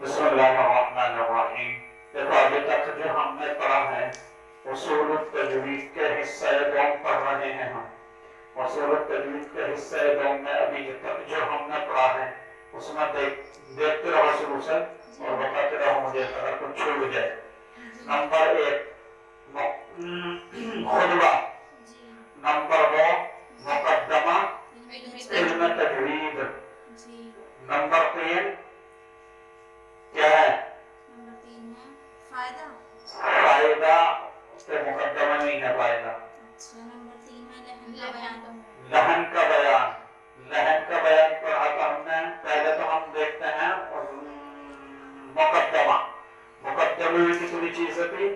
بسم اللہ الرحمن الرحیم. دیکھو ابھی تک جو ہم نے پڑھا ہے اصول التجوید کے حصہ دوم پڑھ رہے ہیں ہم. اصول التجوید کے حصہ دوم میں ابھی تک جو ہم نے پڑھا ہے اس میں دیکھتے رہو شروع سے اور بتاتے رہو مجھے اگر کچھ چھوٹ جائے. نمبر 1 خطبہ. نمبر 2 مقدمہ علم تجوید. نمبر 3 کیا ہے؟ نمبر 3 ہے فائدہ. فائدہ کے مقدمہ نہیں ہے فائدہ. اچھا نمبر 3 ہے لحن کا بیان. لحن کا بیان. لحن کا بیان پڑھا تھا ہم نے. پہلے تو ہم دیکھتے ہیں مقدمہ. مقدمے میں کتنی چیزیں تھی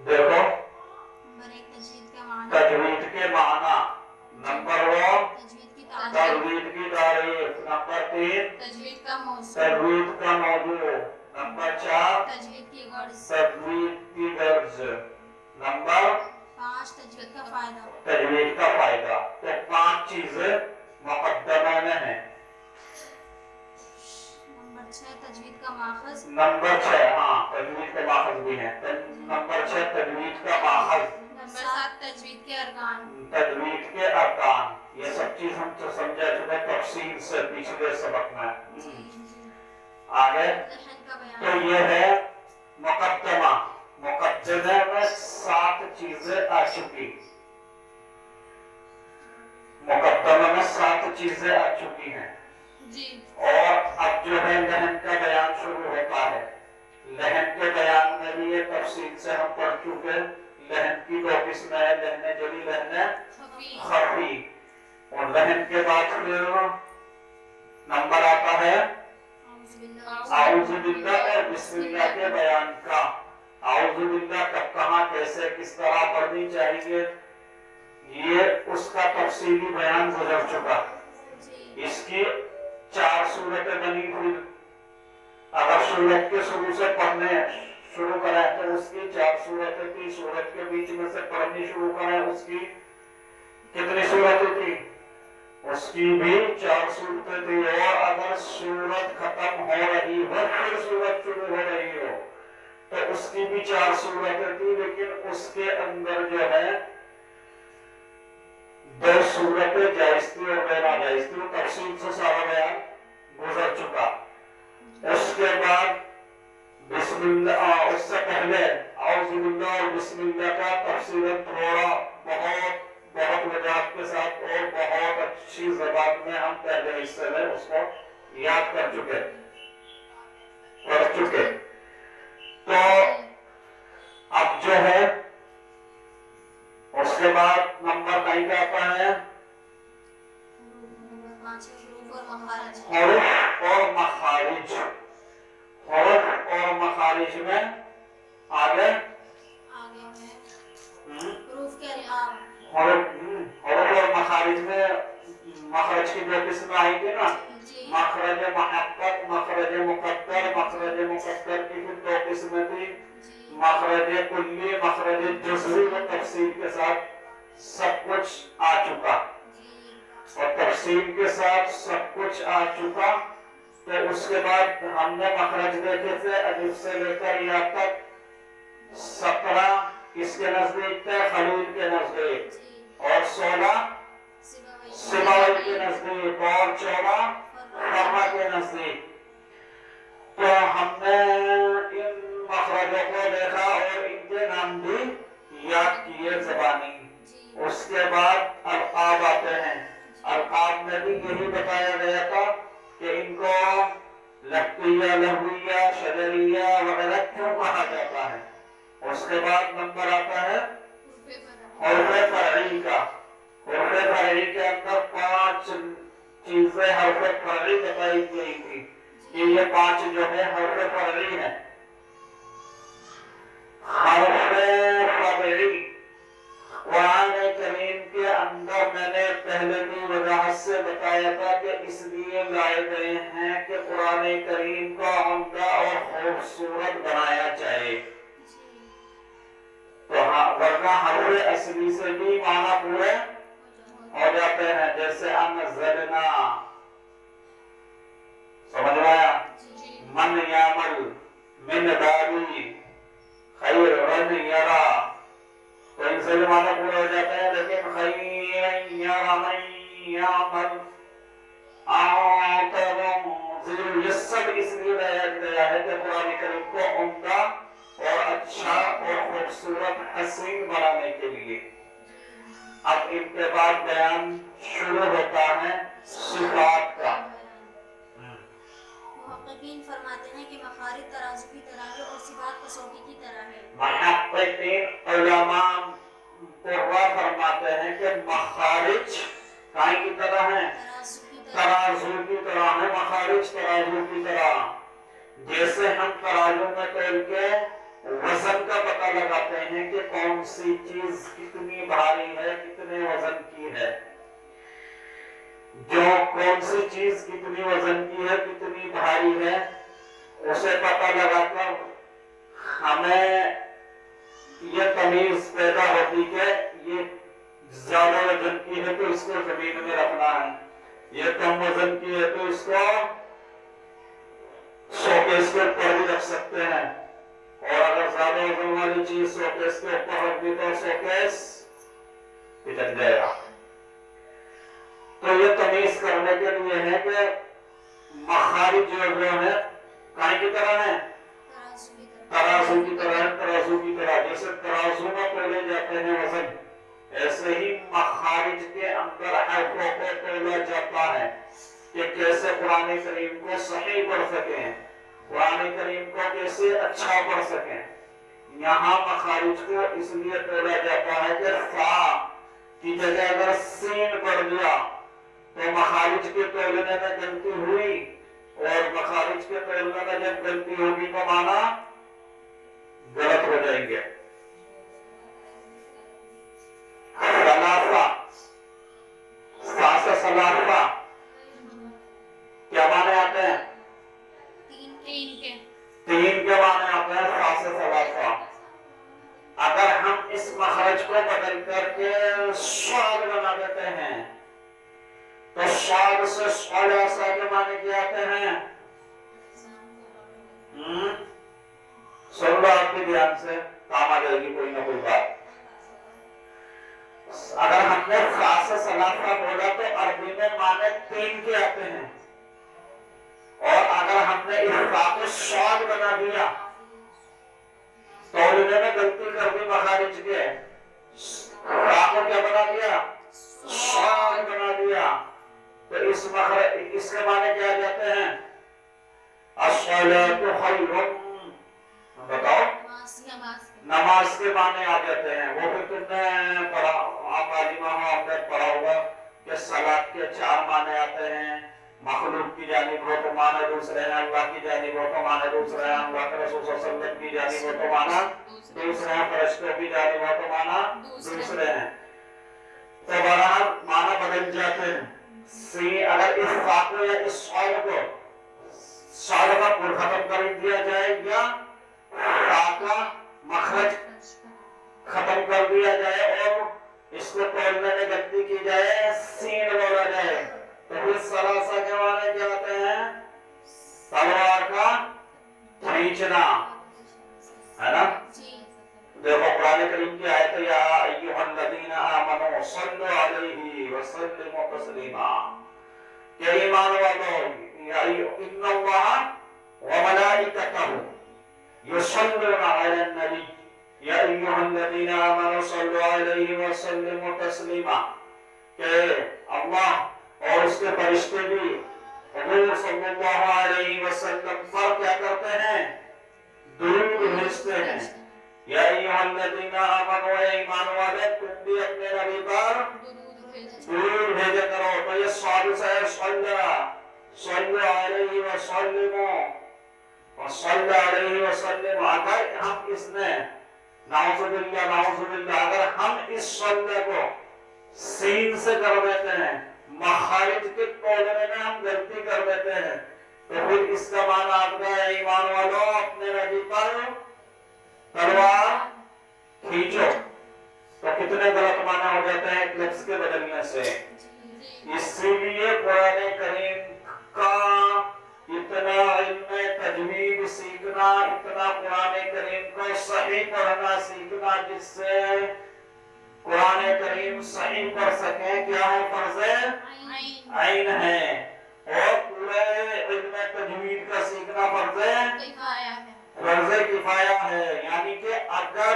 دیکھو. نمبر 1 تجوید کا معنی. تجوید کے معنی. نمبر 2 تجوید کی تعریف. تجوید کی تعریف. نمبر 3 تجوید کا موضوع. تجوید کا موضوع. نمبر 4 تجوید کی غرض. تجوید کی غرض. نمبر 5 تجوید کا فائدہ. تجوید کا فائدہ. تو 5 چیزیں مقدمہ میں ہیں. نمبر 6 تجوید کا ماخذ. نمبر 6 ہاں تجوید کے ماخذ بھی ہیں. نمبر 6 تجوید کا ماخذ. نمبر 7 تجوید کے ارکان. تجوید کے ارکان. یہ سب چیز ہم تو سمجھا چکے تفصیل سے پچھلے سبق میں. آگے لحن کا بیان. تو یہ ہے مقدمہ. مقدمے میں 7 چیزیں آ چکی. مقدمے میں 7 چیزیں آ چکی ہیں. جی. اور اب جو ہے لحن کا بیان شروع ہوتا ہے. لحن کے بیان میں بھی یہ تفصیل سے ہم پڑھ چکے. لحن کی 2 قسمیں ہیں. لحن جلی لحن خفی. اور لحن کے بعد پھر نمبر آتا ہے اعوذ باللہ اور بسم اللہ کے بیان کا. اعوذ باللہ کب کہاں کیسے کس طرح پڑھنی چاہیے یہ اس کا تفصیلی بیان گزر چکا. اس کی 4 صورتیں بنی ہوئی. اگر صورت کے شروع سے پڑھنے شروع کریں تو اس کی 4 صورتیں تھی. صورت کے بیچ میں سے پڑھنی شروع کریں اس کی کتنی صورتیں تھی؟ اس کی بھی 4 صورتیں تھی. اور اگر صورت ختم ہو رہی ہو پھر صورت شروع ہو رہی ہو تو اس کی بھی 4 صورتیں تھی. لیکن اس کے اندر جو ہے 2 صورتیں جائز تھی اور 2 ناجائز تھی. تفصیل سے سارا بیان گزر چکا. اس کے بعد بسم اللہ اس سے پہلے اعوذ باللہ اور بسم اللہ کا تفصیل تھوڑا بہت وضاحت کے ساتھ اور بہت اچھی زبان میں ہم پہلے حصے میں اس کو یاد کر چکے. تو اب جو ہے اس کے بعد نمبر 9 کا آتا ہے حروف اور مخارج. حروف اور مخارج میں آگے حروف کے القاب. حروف اور مخارج میں مخرج کی 2 قسمیں آئیں گی نا. مخرج محقق مخرج مقدر. مخرج مقدر کی پھر 2 قسمیں تھی. مخرج کلی مخرج جزوی و تفصیل کے ساتھ سب کچھ آ چکا. اور تفصیل کے ساتھ سب کچھ آ چکا. تو اس کے بعد ہم نے مخرج دیکھے تھے الف سے لے کر یا تک 17 کس کے نزدیک تھے؟ خلیل کے نزدیک. اور 16 سباوی کے نزدیک اور 14 فرما کے نزدیک. تو ہم نے ان مخرجوں کو دیکھا اور ان کے نام بھی یاد کیے زبانی. اس کے بعد القاب آتے ہیں. القاب میں بھی یہی بتایا گیا تھا کہ ان کو لقیہ لہویہ شجریہ وغیرہ کیوں کہا جاتا ہے. اس کے بعد نمبر آتا ہے حروف فرعی کا. حروف فرعی کے اندر 5 چیزیں حروف فرعی بتائی گئی تھی. یہ 5 جو ہے حروف فرعی ہیں. حروف فرعی قرآن کریم کے اندر میں نے پہلے بھی وضاحت سے بتایا تھا کہ اس لیے لائے گئے ہیں کہ قرآن کریم کو عمدہ اور خوبصورت بنایا جائے. تو ورنہ حرف اصلی سے بھی معنی پورے ہو جاتے ہیں. جیسے انزلنا سمجھ آیا. من داری خیر رن یرا، تو ان سے معنی پورا ہو جاتا ہے، لیکن خیر یرا من یعمل یہ سب اس لیے لایا گیا ہے کہ قرآن کریم کو عمدہ اور اچھا اور خوبصورت حسین بنانے کے لیے۔ اب ان کے بعد بیان شروع ہوتا ہے صفات کا۔ محققین فرماتے ہیں کہ مخارج ترازو کی طرح ہے اور صفات کسوٹی کی طرح ہے۔ محققین علماء قرآ فرماتے ہیں کہ مخارج کائیں کی طرح ہیں؟ ترازو کی طرح ہے۔ مخارج ترازو کی طرح، جیسے ہم ترازو میں تول کے وزن کا پتہ لگاتے ہیں کہ کون سی چیز کتنی بھاری ہے، کتنے وزن کی ہے، جو کون سی چیز کتنی وزن کی ہے، کتنی بھاری ہے، اسے پتہ لگا کر ہمیں یہ تمیز پیدا ہوتی کہ یہ زیادہ وزن کی ہے تو اس کو زمین میں رکھنا ہے، یہ کم وزن کی ہے تو اس کو شوکیس کے اوپر بھی رکھ سکتے ہیں، اور اگر زیادہ وزن والی چیز شوکیس کے اوپر رکھ دی تو شوکیس پچک جائے گا۔ تو یہ تمیز کرنے کے لیے ہے کہ مخارج جو ہے کائیں کی طرح ہے؟ ترازو کی طرح ہے۔ ترازو کی طرح، جیسے ترازو میں تولے جاتے ہیں وزن، ایسے ہی مخارج کے اندر حرفوں کو تولا جاتا ہے کہ کیسے قرآن کریم کو صحیح پڑھ سکیں، قرآن کریم کو کیسے اچھا پڑھ سکیں۔ یہاں مخارج کو اس لیے تولا جاتا ہے کہ فا کی جگہ اگر سین پڑھ دیا تو مخارج کے تولنے میں غلطی ہوئی، اور مخارج کے تولنے میں جب غلطی ہوگی تو معنی غلط ہو جائیں گے۔ سلاسہ کیا معنی آتے ہیں؟ تین کے معنی آتے ہیں سلاسہ۔ اگر ہم اس مخرج کو بدل کر کے صاد بنا دیتے ہیں تو صاد سے سلاسہ کے معنی کیا آتے ہیں؟ سن لو آپ کے دھیان سے، کام آ جائے گی کوئی نہ کوئی بات۔ اگر ہم نے فا سے سلاسہ بولا تو عربی میں معنی تین کے آتے ہیں، اور اگر ہم نے اس فا کو صاد بنا دیا تو انہوں نے غلطی کر دی مخارج کے، فا کو کیا بنا دیا؟ صاد بنا دیا، تو اس کے معنی کیا جاتے ہیں؟ الصلاۃ خیر، بتاؤ، نماز کے معنی آ جاتے ہیں۔ وہ بھی تم نے پڑھا، آپ عالمہ ہو، آپ نے پڑھا ہوگا کہ صلاۃ کے چار معنی آتے ہیں، مخلوق کی جانب ہو تو معنی دوسرے ہیں، اللہ کی جانب ہو تو معنی دوسرے ہیں، اللہ کے رسول صلی اللہ علیہ وسلم کی جانب ہو تو معنی دوسرے ہیں، فرشتوں کی جانب ہو تو معنی دوسرے ہیں۔ تو بہرحال معنی بدل جاتے ہیں۔ اگر اس فا کو یا اس صاد کو، صاد کا پر ختم کر دیا جائے یا فا کا مخرج ختم کر دیا جائے اور اس کو تولنے میں غلطی کی جائے، سین بولا جائے، تو پھر سلاسہ کے معنی کیا ہوتے ہیں؟ تلوار کا کھینچنا، ہے نا؟ دیکھو قرآن کریم کی آیت ہے، یا ایھا الذین آمنوا صلوا علیہ وسلموا تسلیما، کہ ایمان والو، ان اللہ وملائکتہ یصلون علی النبی یا ایھا الذین آمنوا صلوا علیہ وسلموا تسلیما، کہ اللہ اور اس کے فرشتے بھی حضور صلی اللہ علیہ وسلم پر کیا کرتے ہیں؟ درود بھیجتے ہیں۔ یا ایھا الذین آمنوا، اے ایمان والے تم بھی اپنے نبی پر درود بھیجا کرو۔ تو یہ صاد سے صلی علیہ وسلم، صلی علیہ وسلم، اگر ہم اس نے نعوذ باللہ اگر ہم اس صلی کو سین سے کر دیتے ہیں، مخارج کے تولنے میں ہم غلطی کر دیتے ہیں، تو پھر اس کا معنی آتا ہے ایمان والو اپنے نبی پر تلوار کھینچو، تو کتنے غلط معنی ہو جاتے ہیں ایک لفظ کے بدلنے سے۔ اسی لیے قرآن کریم کا اتنا علم تجوید سیکھنا اتنا قرآن کریم کو صحیح پڑھنا سیکھنا جس سے قرآن کریم صحیح پڑھ سکیں. کیا ہے؟ فرض عین ہے. اور پورے علم تجوید کا سیکھنا فرض کفایہ ہے. یعنی کہ اگر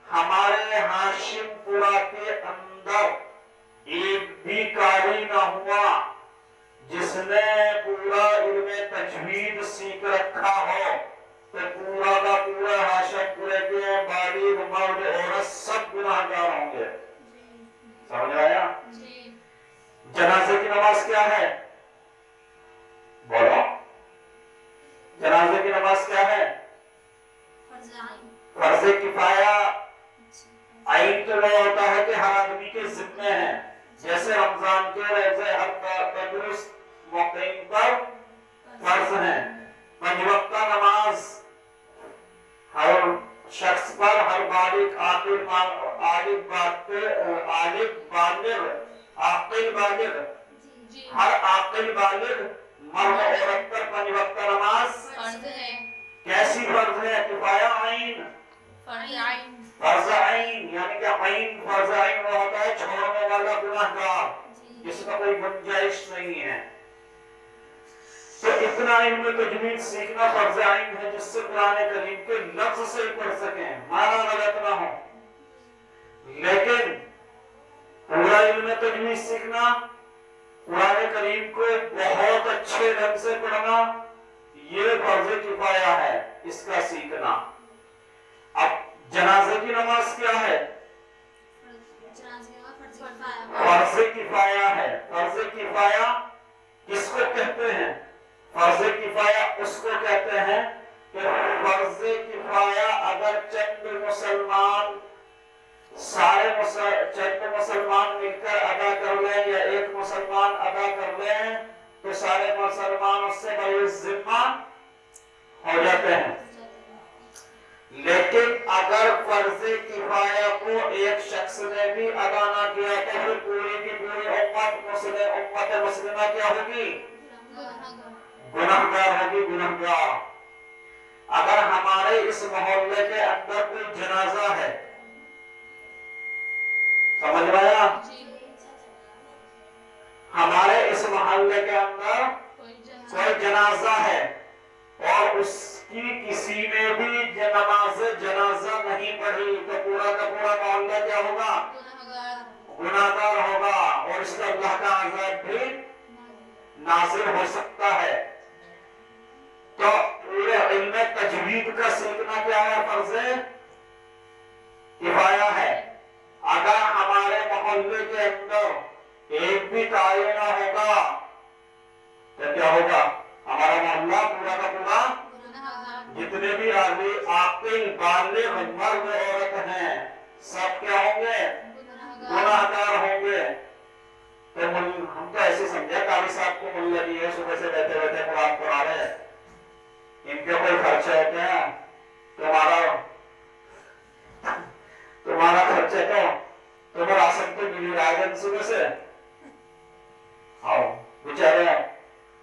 ہمارے ہاشم پورہ کے اندر ایک بھی قاری نہ ہوا جس نے پورا علم تجوید سیکھ رکھا ہو تو پورا کا پورا ہاشم پورے کے بالغ مرد عورت سب گناہگار ہوں گے. سمجھ آیا؟ جنازے کی نماز کیا ہے؟ بولو. جنازے کی نماز کیا ہے؟ فرض کفایہ. عین تو وہ ہوتا ہے کہ ہر آدمی کے ذمے ہے. جیسے رمضان کے روزے ہر تندرست موقعین پر فرض ہیں. 5 وقت نماز ہر شخص پر، ہر بالغ عاقل ہر عاقل بالغ مرد عورت پر 5 وقت نماز فرض ہے. کیسی فرض ہے؟ کفایہ عین. فرض عین یعنی کہ عین فرض عین وہ ہوتا ہے چھوڑنے والا گناہگار جس کا کوئی گنجائش نہیں ہے. تو اتنا علم تجوید سیکھنا فرض عین ہے جس سے قرآن کریم کے لفظ سے پڑھ سکیں، معنی غلط نہ ہو. لیکن پورا علم تجوید سیکھنا، قرآن کریم کو بہت اچھے ڈھنگ سے پڑھنا، یہ فرض کفایہ ہے اس کا سیکھنا. اب جنازے کی نماز کیا ہے؟ فرض کفایہ ہے. فرض کفایہ کس کو کہتے ہیں؟ فرض کفایہ اس کو کہتے ہیں کہ فرض کفایہ اگر چند مسلمان مل کر ادا کر لیں یا ایک مسلمان ادا کر لیں تو سارے مسلمان اس سے بری ذمہ ہو جاتے ہیں. لیکن اگر فرض کفایہ کو ایک شخص نے بھی ادا نہ کیا تو پھر پوری کی پوری امت مسلمہ کیا ہوگی؟ گنہگار ہوگی. گنہگار. اگر ہمارے اس محلے کے اندر کوئی جنازہ ہے، سمجھ آیا؟ ہمارے اس محلے کے اندر کوئی جنازہ ہے اور اس کی کسی نے بھی نماز جنازہ نہیں پڑھی تو پورا کا پورا محلہ کیا ہوگا؟ گناہگار ہوگا اور اس سے اللہ کا عذاب بھی نازل ہو سکتا ہے. تو پورے علم تجوید کا سیکھنا کیا ہے؟ فرض کفایہ ہے. اگر ہمارے محلے کے اندر ایک بھی قاری نہ ہوگا تو کیا ہوگا؟ ہمارا محلہ پورا کا پورا جتنے بھی آدمی عاقل بالغ مرد عورت ہیں سب کیا ہوں گے؟ گناہگار ہوں گے. تو ہم تو ایسے سمجھا قاری صاحب کو مل رہی ہے صبح سے بیٹھے بیٹھے قرآن پڑھا رہے ہیں، ان کے کوئی خرچہ ہوتے ہیں؟ تمہارا خرچہ تو تمہیں راسن تو ملی رائے صبح سے. آؤ بیچارے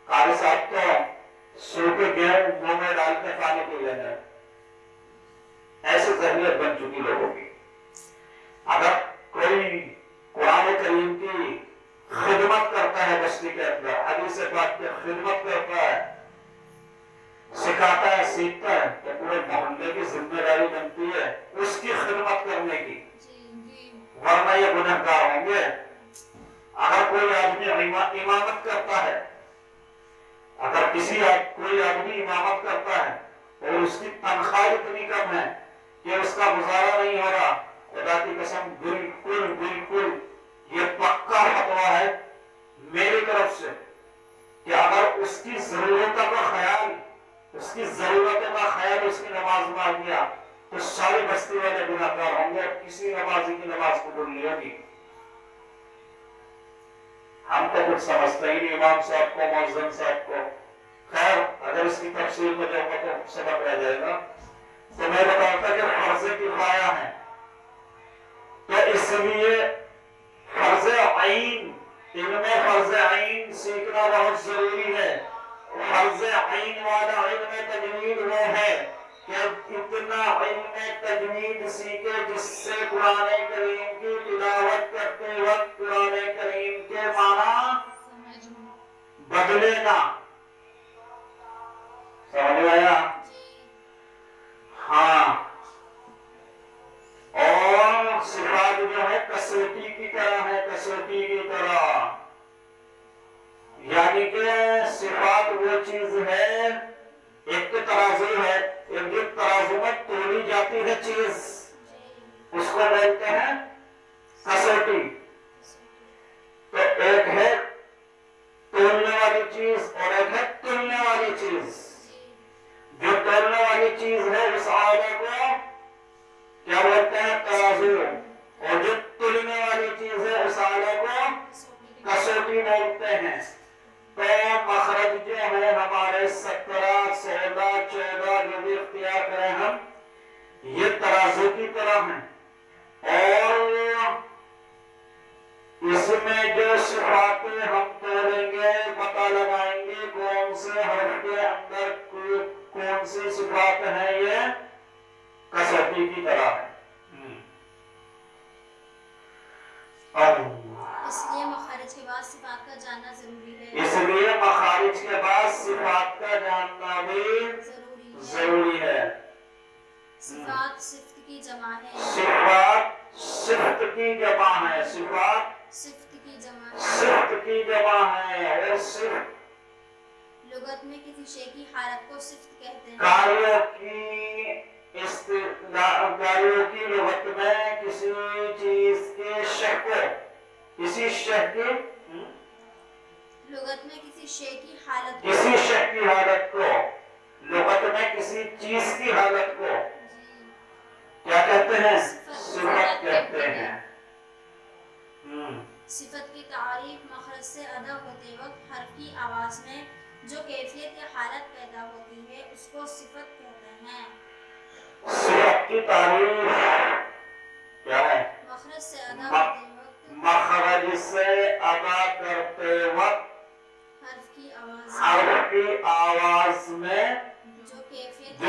قاری صاحب تو سو کے گیہوں منہ میں ڈال کے پانی پی لینا. ایسی ذہنیت بن چکی لوگوں کی. اگر کوئی قرآن کریم کی خدمت کرتا ہے بستی کے اندر، حدیث پاک کی خدمت کرتا ہے، سکھاتا ہے، سیکھتا ہے تو پورے محلے کی ذمہ داری بنتی ہے اس کی خدمت کرنے کی، ورنہ یہ گنہگار ہوں گے. اگر کوئی آدمی امامت کرتا ہے، اگر کوئی آدمی امامت کرتا ہے اور اس کی تنخواہ اتنی کم ہے کہ اس کا گزارا نہیں ہو رہا، خدا کی قسم بالکل یہ پکا فتویٰ ہے میری طرف سے کہ اگر اس کی ضرورتوں کا خیال اس کی نماز میں آ گیا تو ساری بستی والے گناہگار ہوں گے، کسی نمازی کی نماز قبول نہیں ہوگی. ہم تو کچھ سمجھتے ہی نہیں امام صاحب کو، مؤذن صاحب کو. خیر اگر اس کی تفصیل میں جاؤں گا تو سبق رہ جائے گا. تو میں بتاتا کہ فرض کفایہ ہے تو اس لیے فرض عین، علم فرض عین سیکھنا بہت ضروری ہے. فرض عین والا علم تجوید وہ ہے کہ اتنا علم تجوید سیکھے جس سے قرآن کریم کی تلاوت کرتے وقت قرآن کریم کے معنی بدلے نہ. سمجھ آیا؟ ہاں. اور صفات جو ہے کسوٹی کی طرح ہے، کسوٹی کی طرح، یعنی کہ صفات وہ چیز ہے، ایک تو ترازو ہے، ایک جو ترازو میں تولی جاتی ہے چیز اس کو بولتے ہیں کسوٹی. تو ایک ہے تولنے والی چیز اور ایک ہے تلنے والی چیز. جو تولنے والی چیز ہے اس آلے کو کیا بولتے ہیں؟ ترازو. اور جو تلنے والی چیز ہے اس آلے کو کسوٹی بولتے ہیں. تو مخرج جو ہے ہمارے 17 16 14 جو بھی اختیار کریں ہم یہ ترازو کی طرح ہیں. اور اس میں جو صفاتیں ہم تولیں گے پتہ لگائیں گے کون سے حرف کے اندر کون سی صفات ہیں، یہ کسوٹی کی طرح ہے. اس لیے مخارج کے بعد صفات کا جاننا ضروری ہے. اس لیے مخارج کے بعد صفات کا جاننا بھی ضروری ہے. صفات صفت کی جمع ہے. صفات صفت کی جمع ہے. صفات صفت کی جمع ہے. صفت کی جمع ہے. اور صفت لغت میں کسی شے کی حالت کو صفت کہتے ہیں. کاریوں کی لغت میں کسی چیز کے شے کو، کسی شے کی لغت میں کسی شے کی حالت کو، کسی شے کی حالت کو، لغت میں کسی چیز کی حالت کو کیا کہتے ہیں؟ صفت کہتے ہیں. صفت کی تعریف مخرج سے ادا ہوتے وقت حرف کی آواز میں جو کیفیت یا حالت پیدا ہوتی ہے اس کو صفت کہتے ہیں. صفت کی تعریف کیا ہے؟ مخرج سے ادا ہوتے وقت، مخرج سے ادا کرتے وقت حرف کی آواز میں جو کیفیت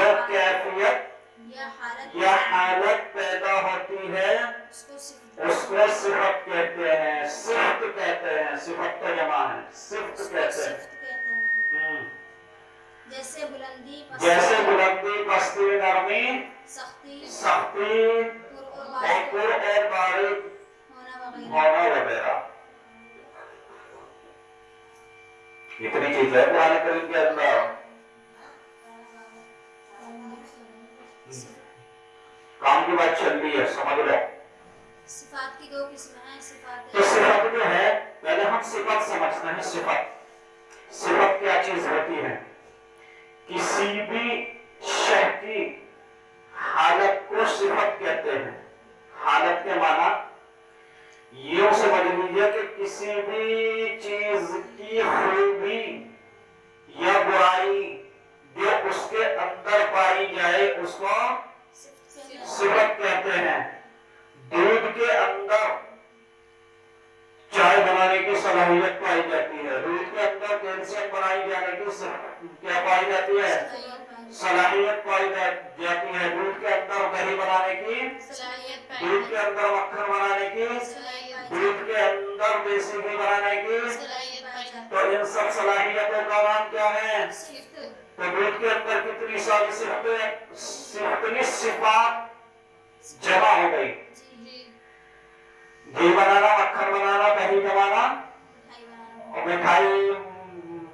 یا حالت پیدا ہوتی ہے اس کو صفت کہتے ہیں. صفت کہتے ہیں. صفت کا جمع ہے. صفت کہتے ہیں. جیسے بلندی، پستی، نرمی، سختی، پر اور باریک ہونا وغیرہ. اتنی چیزیں قرآن کریم کے اندر. کام کی بات چل رہی ہے، سمجھ لو. صفات کی 2 قسمیں ہیں. تو صفت جو ہے پہلے ہم صفت سمجھتے ہیں. صفت کیا چیز ہوتی ہے؟ کسی بھی شے کی حالت کو صفت کہتے ہیں. حالت کے معنی یوں سمجھ لیجیے کہ کسی بھی چیز کی خوبی یا برائی جو اس کے اندر پائی جائے اس کو صفت کہتے ہیں. دودھ کے اندر چائے بنانے کی صلاحیت پائی جاتی ہے. دودھ کے اندر کیلشیم بنائی جانے کی کیا پائی جاتی ہے؟ صلاحیت پائی جاتی ہے. دودھ کے اندر دہی بنانے کی، دودھ کے اندر مکھن بنانے کی، دودھ کے اندر دیسی گھی بنانے کی. تو ان سب صلاحیتوں کا نام کیا ہے؟ تو دودھ کے اندر کتنی ساری صفات جمع ہو گئی. گھی بنانا، مکھن بنانا، دہی جمانا اور مٹھائی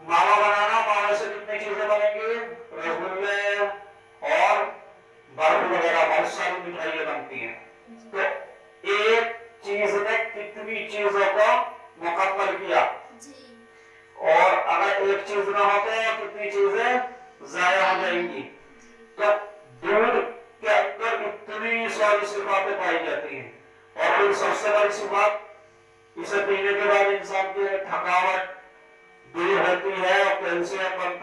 ماوا بنانا. ماوا سے کتنی چیزیں بنیں گی؟ رسگلے اور برفی وغیرہ بہت ساری مٹھائیاں بنتی ہیں. تو ایک چیز نے کتنی چیزوں کو مکمل کیا. اور اگر ایک چیز نہ ہو تو کتنی چیزیں ضائع ہو جائیں گی. تو دودھ کے اندر اتنی ساری صفاتیں پائی جاتی ہیں. اور پھر سب سے بڑی صفات، اسے پینے کے بعد انسان کی تھکاوٹ دور ہوتی ہے اور کیلشیم بنتا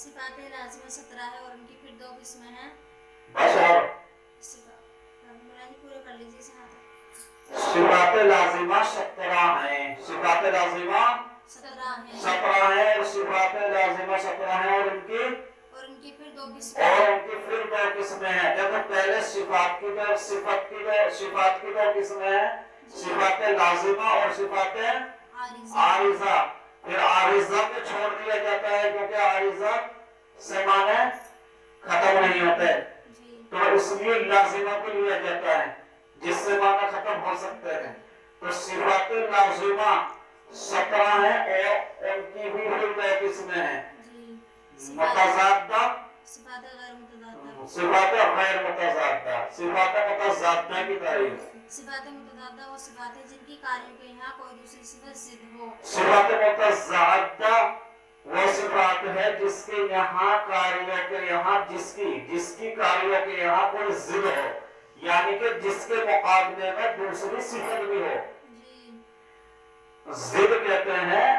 صفات لازمہ 17 ہے اور ان کی پھر 2 قسمیں ہیں. بشر مولانا پورے کر لیجیے سے ہاتھ. صفات لازمہ 17 ہیں. صفات لازمہ 17 ہیں اور صفات لازمہ 17 ہیں اور ان کی پھر 2 قسمیں ہیں. دیکھو پہلے صفات کی 2 قسمیں ہیں. صفات لازمہ اور صفات عارضہ. پھر عارضہ کو چھوڑ دیا جاتا ہے کیونکہ عارضہ سے معنی ختم نہیں ہوتے تو اس لیے لازمہ کو لیا جاتا ہے جس سے معنی ختم ہو سکتے ہیں. تو صفات لازمہ 17 ہیں اور ان کی بھی پھر 2 قسمیں ہیں. متضادہ صفات غیر متضادہ. صفات غیر متضادہ. صفات متضادہ کی تعریف. صفات متضادہ وہ صفات ہیں جن کی کاریوں کے یہاں کوئی دوسری صفت ضد ہو. صفات متضادہ وہ صفات ہے جس کے یہاں کاریوں کے یہاں جس کی کاریوں کے یہاں کوئی ضد ہو یعنی کہ جس کے مقابلے میں دوسری صفت بھی ہو. ضد کہتے ہیں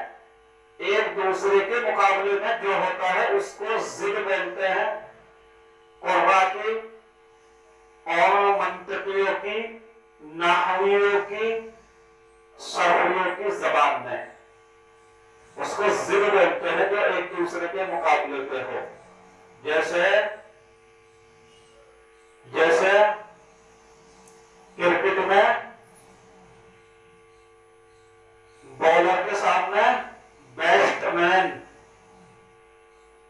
ایک دوسرے کے مقابلے میں جو ہوتا ہے اس کو ضد بولتے ہیں. قرآن کی اور منطقیوں کی نحویوں کی صرفیوں کی زبان میں اس کو ضد بولتے ہیں جو ایک دوسرے کے مقابلے پہ ہو. جیسے کرکٹ میں بولر کے سامنے بیسٹ مین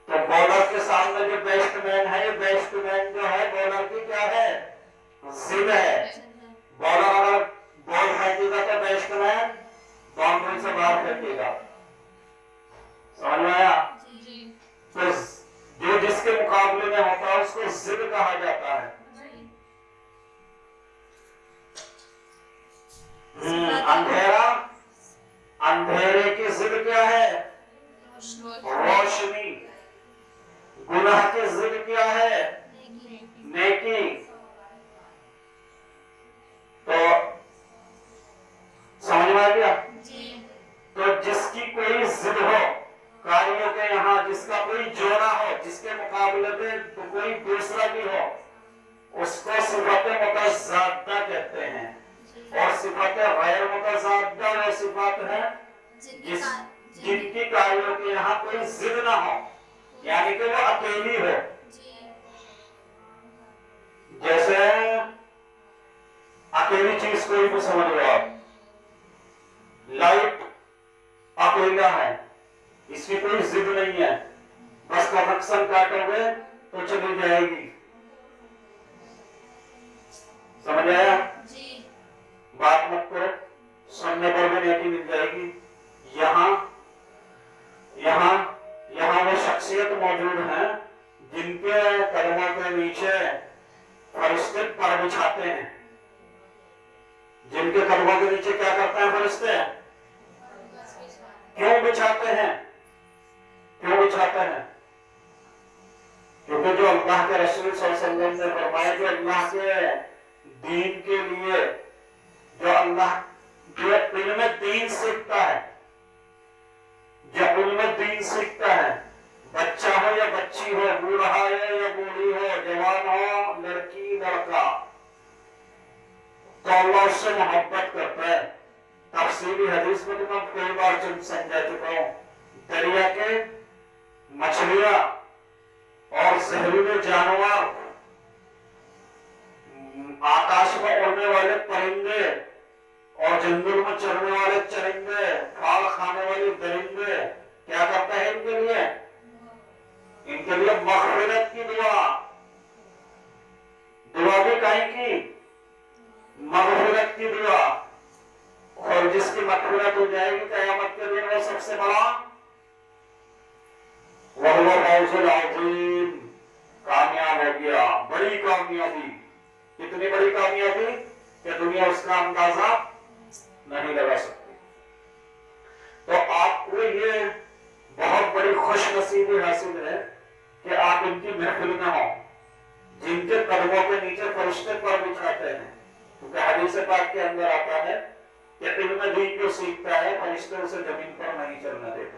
تو بولر کے سامنے جو بیسٹ مین ہے یہ بیسٹ مین جو ہے بولر کی کیا ہے ضد ہے. بولر اگر بال پھینکے گا تو بیسٹ مین باؤنڈری سے باہر پھینکے گا. سمجھ میں آیا؟ تو جو جس کے مقابلے میں ہوتا ہے اس کو ضد کہا جاتا ہے. اندھیرے کی ضد کیا ہے روشنی. گناہ کی ضد کیا ہے نیکی. تو سمجھ میں آ گیا. تو جس کی کوئی ضد ہو کاریوں کے یہاں جس کا کوئی جوڑا ہو جس کے مقابلے میں کوئی دوسرا بھی ہو اس کو صفات متضادہ کہتے ہیں. اور صفات غیر متضادہ وہ صفات ہیں جن کی کاریوں کے یہاں کوئی ضد نہ ہو یعنی کہ وہ اکیلی ہو. جیسے اکیلی چیز کوئی بھی سمجھ لو آپ. لائٹ اکیلا ہے اس کی کوئی ضد نہیں ہے بس کنیکشن کاٹو گے تو چلی جائے گی. سمجھ آیا؟ بات مت کرو سننے پر بھی نیکی مل جائے گی. یہاں وہ شخصیت موجود ہیں جن کے قدموں کے نیچے فرشتے پر بچھاتے ہیں. جن کے قدموں کے نیچے کیا کرتے ہیں فرشتے کیوں بچھاتے ہیں کیونکہ جو اللہ کے رسول صلی اللہ علیہ وسلم نے فرمایا جو اللہ کے دین کے لیے جو علم دین سیکھتا ہے بچہ ہو یا بچی ہو بوڑھا ہو یا بوڑھی ہو جوان ہو لڑکی لڑکا تو اللہ اس سے محبت کرتا ہے. تفصیلی حدیث میں تو میں کئی بار سمجھا چکا ہوں. دریا کے مچھلیاں اور زہریلے جانور آکاش میں اڑنے والے پرندے اور جنگل میں چرنے والے چرندے پھال کھانے والے درندے کیا کرتا ہے ان کے لیے مغفرت کی دعا بھی کہیں کی مغفرت کی دعا. اور جس کی مغفرت ہو جائے گی قیامت کے دن وہ سب سے بڑا وَهُوَ الْفَوْزُ الْعَظِيمُ کامیاب ہو گیا. بڑی کامیابی. کتنی بڑی کامیابی کہ دنیا اس کا اندازہ نہیں لگا سکتی. تو آپ کو یہ بہت بڑی خوش نصیبی حاصل ہے کہ آپ ان کی محفل میں ہوں جن کے قدموں کے نیچے فرشتے پر بچھاتے ہیں. کیونکہ حدیث پاک کے اندر آتا ہے کہ علم دین جو سیکھتا ہے فرشتے اسے زمین پر نہیں چلنا دیتے.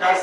10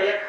1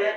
1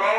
2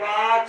5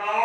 9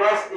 10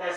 10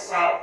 7,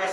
10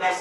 10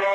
2